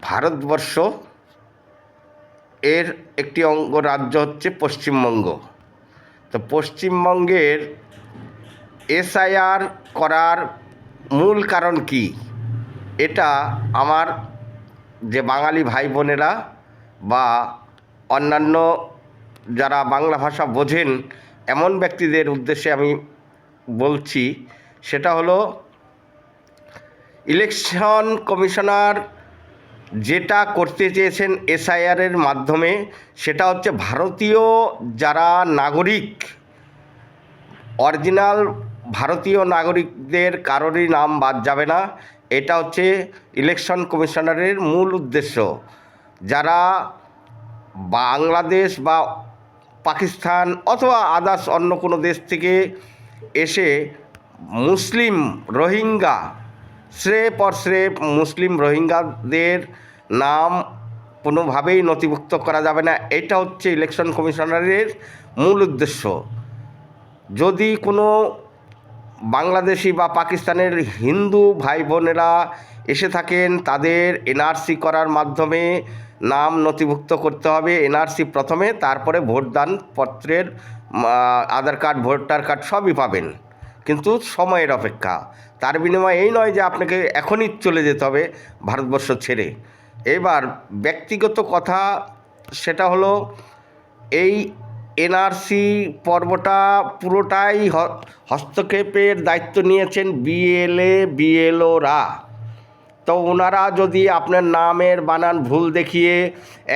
ভারতবর্ষ এর একটি অঙ্গরাজ্য হচ্ছে পশ্চিমবঙ্গ। তো পশ্চিমবঙ্গের এসআইআর করার মূল কারণ কি, এটা আমার যে বাঙালি ভাই বোনেরা বা অন্যান্য যারা বাংলা ভাষা বোঝেন এমন ব্যক্তিদের উদ্দেশ্যে আমি বলছি। সেটা হলো, ইলেকশন কমিশনার যেটা করতে চেয়েছেন এসআইআরের মাধ্যমে, সেটা হচ্ছে ভারতীয় যারা নাগরিক, অরিজিনাল ভারতীয় নাগরিকদের কারোরই নাম বাদ যাবে না। এটা হচ্ছে ইলেকশন কমিশনারের মূল উদ্দেশ্য। যারা বাংলাদেশ বা পাকিস্তান অথবা আদার্স অন্য কোনো দেশ থেকে এসে মুসলিম রোহিঙ্গা, স্রেফ আর স্রেফ মুসলিম রোহিঙ্গাদের নাম কোনোভাবেই নথিভুক্ত করা যাবে না। এটা হচ্ছে ইলেকশন কমিশনারের মূল উদ্দেশ্য। যদি কোনো বাংলাদেশি বা পাকিস্তানের হিন্দু ভাই বোনেরা এসে থাকেন, তাদের এনআরসি করার মাধ্যমে নাম নথিভুক্ত করতে হবে। এনআরসি প্রথমে, তারপরে ভোটদান পত্রের আধার কার্ড, ভোটার কার্ড সবই পাবেন, কিন্তু সময়ের অপেক্ষা। তার বিনিময়ে এই নয় যে আপনাকে এখনই চলে যেতে হবে ভারতবর্ষ ছেড়ে। এবার ব্যক্তিগত কথা, সেটা হলো, এই এনআরসি পর্বটা পুরোটাই হস্তক্ষেপের দায়িত্ব নিয়েছেন বিএলএ বিএলওরা। তো ওনারা যদি আপনার নামের বানান ভুল দেখিয়ে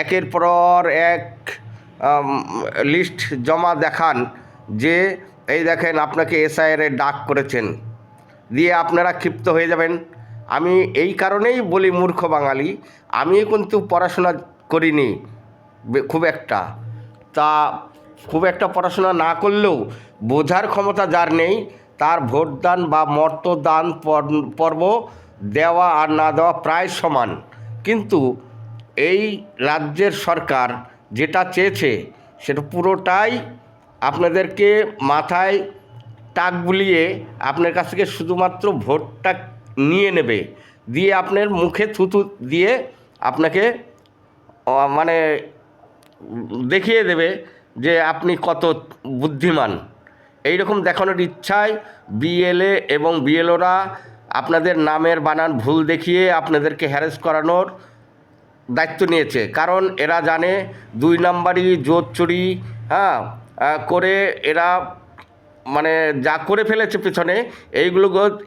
একের পর এক লিস্ট জমা দেখান যে এই দেখেন আপনাকে এসআইআর ডাক করেছেন, দিয়ে আপনারা ক্ষিপ্ত হয়ে যাবেন। আমি এই কারণেই বলি মূর্খ বাঙালি। আমি কিন্তু পড়াশোনা করিনি খুব একটা, খুব একটা পড়াশোনা না করলেও বোঝার ক্ষমতা যার নেই, তার ভোটদান বা মতদান পর্ব দেওয়া আর না দেওয়া প্রায় সমান। কিন্তু এই রাজ্যের সরকার যেটা চেয়েছে সেটা পুরোটাই আপনাদেরকে মাথায় টাক বুলিয়ে আপনার কাছ থেকে শুধুমাত্র ভোটটা নিয়ে নেবে, দিয়ে আপনার মুখে থুতু দিয়ে আপনাকে মানে দেখিয়ে দেবে যে আপনি কত বুদ্ধিমান। এই রকম দেখানোর ইচ্ছায় বিএলএ এবং বিএলওরা আপনাদের নামের বানান ভুল দেখিয়ে আপনাদেরকে হ্যারাস করানোর দায়িত্ব নিয়েছে। কারণ এরা জানে 2 নাম্বারই জোর চুরি করে এরা মানে যা করে ফেলেছে পেছনে,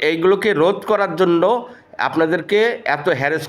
এইগুলোকে রোধ করার জন্য আপনাদেরকে এত হ্যারাস